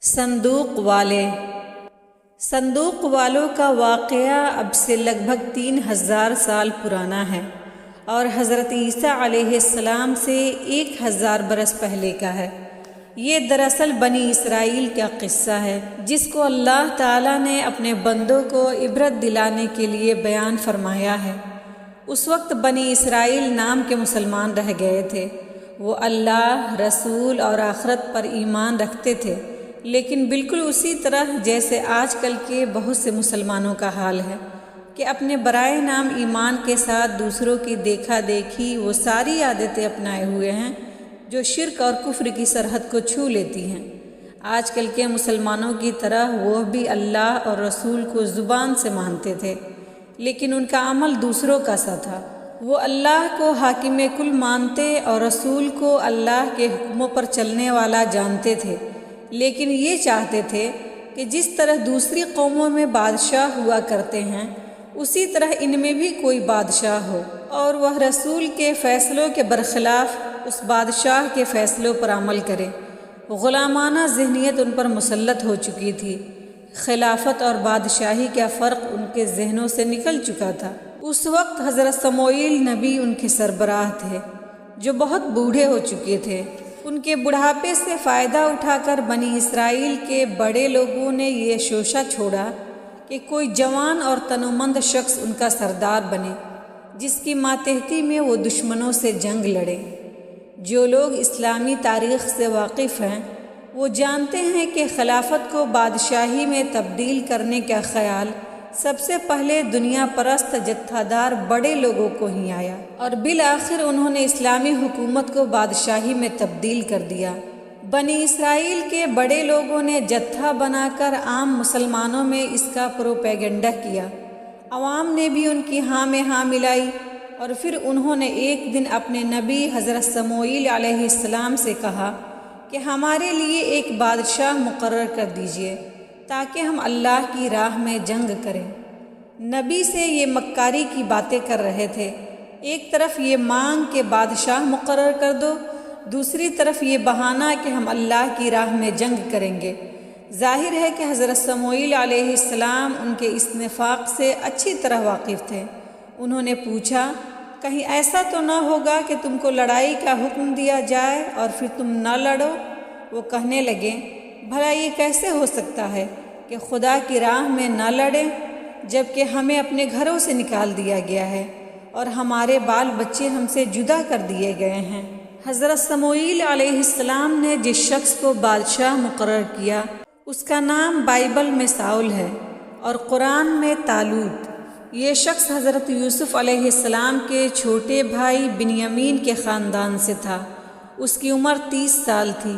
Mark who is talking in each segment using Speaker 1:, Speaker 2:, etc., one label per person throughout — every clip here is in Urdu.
Speaker 1: صندوق والے۔ صندوق والوں کا واقعہ اب سے لگ بھگ 3000 سال پرانا ہے اور حضرت عیسیٰ علیہ السلام سے 1000 برس پہلے کا ہے۔ یہ دراصل بنی اسرائیل کا قصہ ہے جس کو اللہ تعالیٰ نے اپنے بندوں کو عبرت دلانے کے لیے بیان فرمایا ہے۔ اس وقت بنی اسرائیل نام کے مسلمان رہ گئے تھے۔ وہ اللہ، رسول اور آخرت پر ایمان رکھتے تھے، لیکن بالکل اسی طرح جیسے آج کل کے بہت سے مسلمانوں کا حال ہے کہ اپنے برائے نام ایمان کے ساتھ دوسروں کی دیکھا دیکھی وہ ساری عادتیں اپنائے ہوئے ہیں جو شرک اور کفر کی سرحد کو چھو لیتی ہیں۔ آج کل کے مسلمانوں کی طرح وہ بھی اللہ اور رسول کو زبان سے مانتے تھے، لیکن ان کا عمل دوسروں کا سا تھا۔ وہ اللہ کو حاکم کل مانتے اور رسول کو اللہ کے حکموں پر چلنے والا جانتے تھے، لیکن یہ چاہتے تھے کہ جس طرح دوسری قوموں میں بادشاہ ہوا کرتے ہیں اسی طرح ان میں بھی کوئی بادشاہ ہو، اور وہ رسول کے فیصلوں کے برخلاف اس بادشاہ کے فیصلوں پر عمل کرے۔ غلامانہ ذہنیت ان پر مسلط ہو چکی تھی۔ خلافت اور بادشاہی کا فرق ان کے ذہنوں سے نکل چکا تھا۔ اس وقت حضرت سموئیل نبی ان کے سربراہ تھے جو بہت بوڑھے ہو چکے تھے۔ ان کے بڑھاپے سے فائدہ اٹھا کر بنی اسرائیل کے بڑے لوگوں نے یہ شوشہ چھوڑا کہ کوئی جوان اور تنومند شخص ان کا سردار بنے جس کی ماتحتی میں وہ دشمنوں سے جنگ لڑے۔ جو لوگ اسلامی تاریخ سے واقف ہیں وہ جانتے ہیں کہ خلافت کو بادشاہی میں تبدیل کرنے کا خیال سب سے پہلے دنیا پرست جتھا دار بڑے لوگوں کو ہی آیا، اور بالآخر انہوں نے اسلامی حکومت کو بادشاہی میں تبدیل کر دیا۔ بنی اسرائیل کے بڑے لوگوں نے جتھا بنا کر عام مسلمانوں میں اس کا پروپیگنڈا کیا۔ عوام نے بھی ان کی ہاں میں ہاں ملائی، اور پھر انہوں نے ایک دن اپنے نبی حضرت سموئیل علیہ السلام سے کہا کہ ہمارے لیے ایک بادشاہ مقرر کر دیجئے تاکہ ہم اللہ کی راہ میں جنگ کریں۔ نبی سے یہ مکاری کی باتیں کر رہے تھے، ایک طرف یہ مانگ کہ بادشاہ مقرر کر دو، دوسری طرف یہ بہانہ کہ ہم اللہ کی راہ میں جنگ کریں گے۔ ظاہر ہے کہ حضرت سموئیل علیہ السلام ان کے اس نفاق سے اچھی طرح واقف تھے۔ انہوں نے پوچھا، کہیں ایسا تو نہ ہوگا کہ تم کو لڑائی کا حکم دیا جائے اور پھر تم نہ لڑو؟ وہ کہنے لگے، بھلا یہ کیسے ہو سکتا ہے کہ خدا کی راہ میں نہ لڑیں جبکہ ہمیں اپنے گھروں سے نکال دیا گیا ہے اور ہمارے بال بچے ہم سے جدا کر دیے گئے ہیں۔ حضرت سموئیل علیہ السلام نے جس شخص کو بادشاہ مقرر کیا اس کا نام بائبل میں ساؤل ہے اور قرآن میں طالوت۔ یہ شخص حضرت یوسف علیہ السلام کے چھوٹے بھائی بنیامین کے خاندان سے تھا۔ اس کی عمر 30 سال تھی،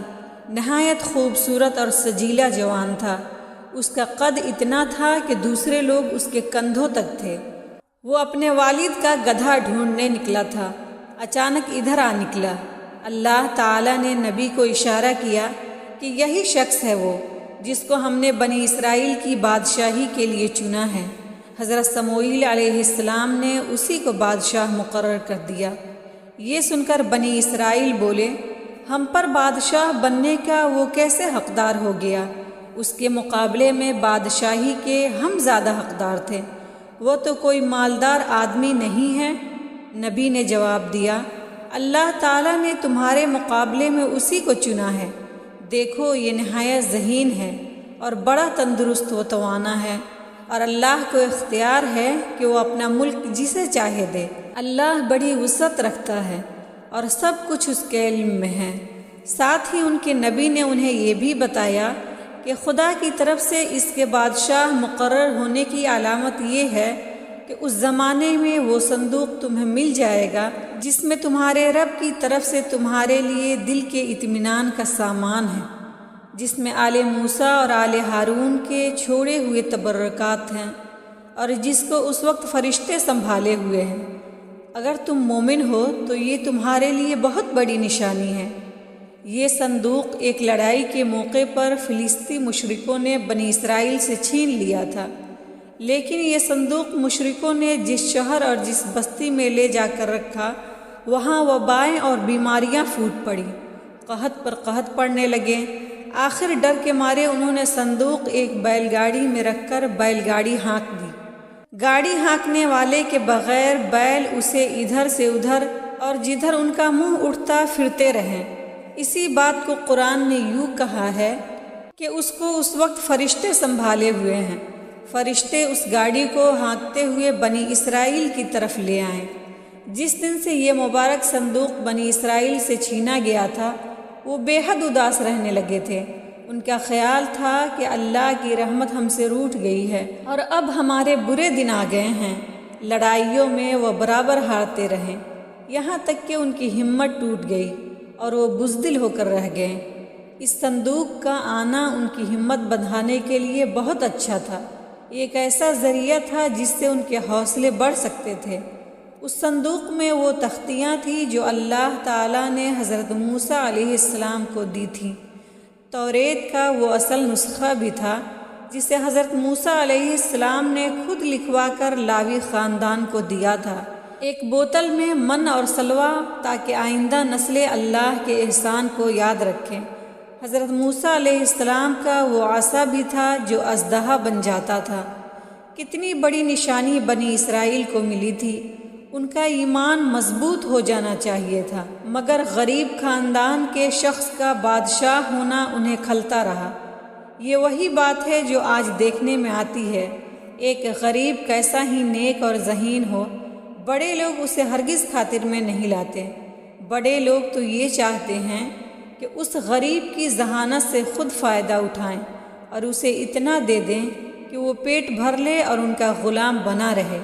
Speaker 1: نہایت خوبصورت اور سجیلا جوان تھا۔ اس کا قد اتنا تھا کہ دوسرے لوگ اس کے کندھوں تک تھے۔ وہ اپنے والد کا گدھا ڈھونڈنے نکلا تھا، اچانک ادھر آ نکلا۔ اللہ تعالیٰ نے نبی کو اشارہ کیا کہ یہی شخص ہے وہ جس کو ہم نے بنی اسرائیل کی بادشاہی کے لیے چنا ہے۔ حضرت سموئیل علیہ السلام نے اسی کو بادشاہ مقرر کر دیا۔ یہ سن کر بنی اسرائیل بولے، ہم پر بادشاہ بننے کا وہ کیسے حقدار ہو گیا؟ اس کے مقابلے میں بادشاہی کے ہم زیادہ حقدار تھے، وہ تو کوئی مالدار آدمی نہیں ہے۔ نبی نے جواب دیا، اللہ تعالیٰ نے تمہارے مقابلے میں اسی کو چنا ہے۔ دیکھو یہ نہایت ذہین ہے اور بڑا تندرست و توانا ہے، اور اللہ کو اختیار ہے کہ وہ اپنا ملک جسے چاہے دے۔ اللہ بڑی وسعت رکھتا ہے اور سب کچھ اس کے علم میں ہے۔ ساتھ ہی ان کے نبی نے انہیں یہ بھی بتایا کہ خدا کی طرف سے اس کے بادشاہ مقرر ہونے کی علامت یہ ہے کہ اس زمانے میں وہ صندوق تمہیں مل جائے گا جس میں تمہارے رب کی طرف سے تمہارے لیے دل کے اطمینان کا سامان ہے، جس میں آل موسیٰ اور آل ہارون کے چھوڑے ہوئے تبرکات ہیں، اور جس کو اس وقت فرشتے سنبھالے ہوئے ہیں۔ اگر تم مومن ہو تو یہ تمہارے لیے بہت بڑی نشانی ہے۔ یہ صندوق ایک لڑائی کے موقع پر فلسطینی مشرکوں نے بنی اسرائیل سے چھین لیا تھا، لیکن یہ صندوق مشرکوں نے جس شہر اور جس بستی میں لے جا کر رکھا وہاں وبائیں اور بیماریاں پھوٹ پڑیں، قحط پر قحط پڑنے لگے، آخر ڈر کے مارے انہوں نے صندوق ایک بیل گاڑی میں رکھ کر بیل گاڑی ہانک دی۔ گاڑی ہانکنے والے کے بغیر بیل اسے ادھر سے ادھر اور جدھر ان کا منہ اٹھتا پھرتے رہیں۔ اسی بات کو قرآن نے یوں کہا ہے کہ اس کو اس وقت فرشتے سنبھالے ہوئے ہیں۔ فرشتے اس گاڑی کو ہانکتے ہوئے بنی اسرائیل کی طرف لے آئیں۔ جس دن سے یہ مبارک صندوق بنی اسرائیل سے چھینا گیا تھا وہ بے حد اداس رہنے لگے تھے۔ ان کا خیال تھا کہ اللہ کی رحمت ہم سے روٹھ گئی ہے اور اب ہمارے برے دن آ گئے ہیں۔ لڑائیوں میں وہ برابر ہارتے رہے، یہاں تک کہ ان کی ہمت ٹوٹ گئی اور وہ بزدل ہو کر رہ گئے۔ اس صندوق کا آنا ان کی ہمت بندھانے کے لیے بہت اچھا تھا۔ ایک ایسا ذریعہ تھا جس سے ان کے حوصلے بڑھ سکتے تھے۔ اس صندوق میں وہ تختیاں تھیں جو اللہ تعالیٰ نے حضرت موسیٰ علیہ السلام کو دی تھیں۔ توریت کا وہ اصل نسخہ بھی تھا جسے حضرت موسیٰ علیہ السلام نے خود لکھوا کر لاوی خاندان کو دیا تھا، ایک بوتل میں من اور سلوہ، تاکہ آئندہ نسلیں اللہ کے احسان کو یاد رکھیں۔ حضرت موسیٰ علیہ السلام کا وہ عصا بھی تھا جو اژدہا بن جاتا تھا۔ کتنی بڑی نشانی بنی اسرائیل کو ملی تھی۔ ان کا ایمان مضبوط ہو جانا چاہیے تھا، مگر غریب خاندان کے شخص کا بادشاہ ہونا انہیں کھلتا رہا۔ یہ وہی بات ہے جو آج دیکھنے میں آتی ہے۔ ایک غریب کیسا ہی نیک اور ذہین ہو، بڑے لوگ اسے ہرگز خاطر میں نہیں لاتے۔ بڑے لوگ تو یہ چاہتے ہیں کہ اس غریب کی ذہانت سے خود فائدہ اٹھائیں اور اسے اتنا دے دیں کہ وہ پیٹ بھر لے اور ان کا غلام بنا رہے۔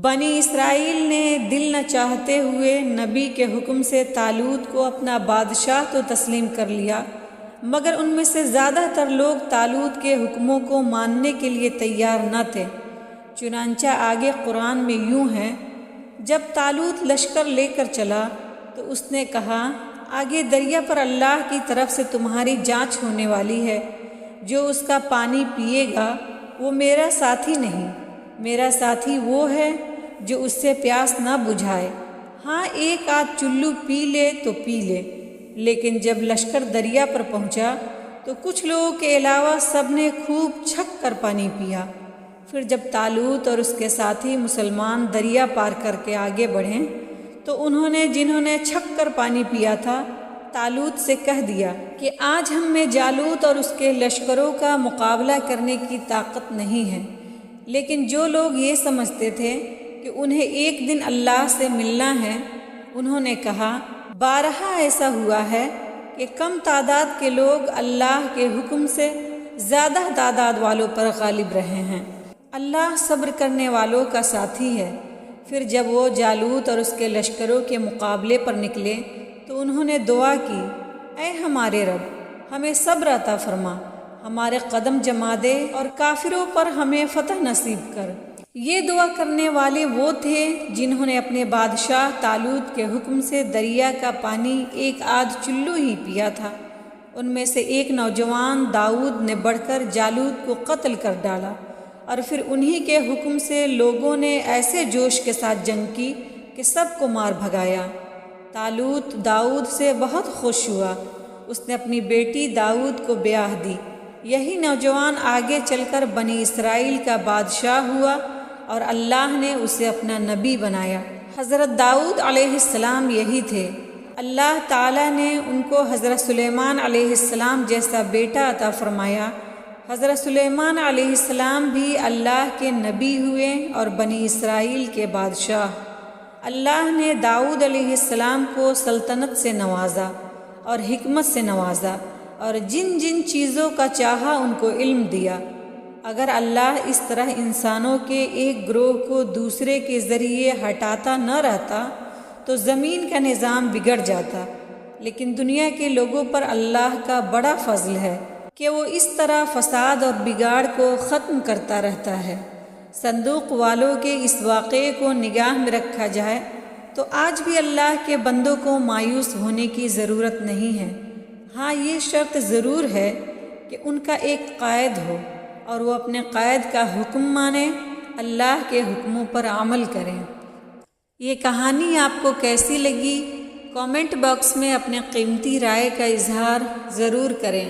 Speaker 1: بنی اسرائیل نے دل نہ چاہتے ہوئے نبی کے حکم سے طالوت کو اپنا بادشاہ تو تسلیم کر لیا، مگر ان میں سے زیادہ تر لوگ طالوت کے حکموں کو ماننے کے لیے تیار نہ تھے۔ چنانچہ آگے قرآن میں یوں ہے، جب طالوت لشکر لے کر چلا تو اس نے کہا، آگے دریا پر اللہ کی طرف سے تمہاری جانچ ہونے والی ہے۔ جو اس کا پانی پیے گا وہ میرا ساتھی نہیں، میرا ساتھی وہ ہے جو اس سے پیاس نہ بجھائے۔ ہاں ایک آدھ چلو پی لے تو پی لے۔ لیکن جب لشکر دریا پر پہنچا تو کچھ لوگوں کے علاوہ سب نے خوب چھک کر پانی پیا۔ پھر جب طالوت اور اس کے ساتھی مسلمان دریا پار کر کے آگے بڑھیں تو جنہوں نے چھک کر پانی پیا تھا، طالوت سے کہہ دیا کہ آج ہم میں جالوت اور اس کے لشکروں کا مقابلہ کرنے کی طاقت نہیں ہے۔ لیکن جو لوگ یہ سمجھتے تھے کہ انہیں ایک دن اللہ سے ملنا ہے، انہوں نے کہا، بارہا ایسا ہوا ہے کہ کم تعداد کے لوگ اللہ کے حکم سے زیادہ تعداد والوں پر غالب رہے ہیں۔ اللہ صبر کرنے والوں کا ساتھی ہے۔ پھر جب وہ جالوت اور اس کے لشکروں کے مقابلے پر نکلے تو انہوں نے دعا کی، اے ہمارے رب، ہمیں صبر عطا فرما، ہمارے قدم جما دے اور کافروں پر ہمیں فتح نصیب کر۔ یہ دعا کرنے والے وہ تھے جنہوں نے اپنے بادشاہ طالوت کے حکم سے دریا کا پانی ایک آدھ چلو ہی پیا تھا۔ ان میں سے ایک نوجوان داؤد نے بڑھ کر جالوت کو قتل کر ڈالا، اور پھر انہی کے حکم سے لوگوں نے ایسے جوش کے ساتھ جنگ کی کہ سب کو مار بھگایا۔ طالوت داؤد سے بہت خوش ہوا، اس نے اپنی بیٹی داؤد کو بیاہ دی۔ یہی نوجوان آگے چل کر بنی اسرائیل کا بادشاہ ہوا اور اللہ نے اسے اپنا نبی بنایا۔ حضرت داؤد علیہ السلام یہی تھے۔ اللہ تعالیٰ نے ان کو حضرت سلیمان علیہ السلام جیسا بیٹا عطا فرمایا۔ حضرت سلیمان علیہ السلام بھی اللہ کے نبی ہوئے اور بنی اسرائیل کے بادشاہ۔ اللہ نے داؤد علیہ السلام کو سلطنت سے نوازا اور حکمت سے نوازا، اور جن جن چیزوں کا چاہا ان کو علم دیا۔ اگر اللہ اس طرح انسانوں کے ایک گروہ کو دوسرے کے ذریعے ہٹاتا نہ رہتا تو زمین کا نظام بگڑ جاتا، لیکن دنیا کے لوگوں پر اللہ کا بڑا فضل ہے کہ وہ اس طرح فساد اور بگاڑ کو ختم کرتا رہتا ہے۔ صندوق والوں کے اس واقعے کو نگاہ میں رکھا جائے تو آج بھی اللہ کے بندوں کو مایوس ہونے کی ضرورت نہیں ہے۔ ہاں یہ شرط ضرور ہے کہ ان کا ایک قائد ہو اور وہ اپنے قائد کا حکم مانے، اللہ کے حکموں پر عمل کریں۔ یہ کہانی آپ کو کیسی لگی؟ کامنٹ باکس میں اپنے قیمتی رائے کا اظہار ضرور کریں۔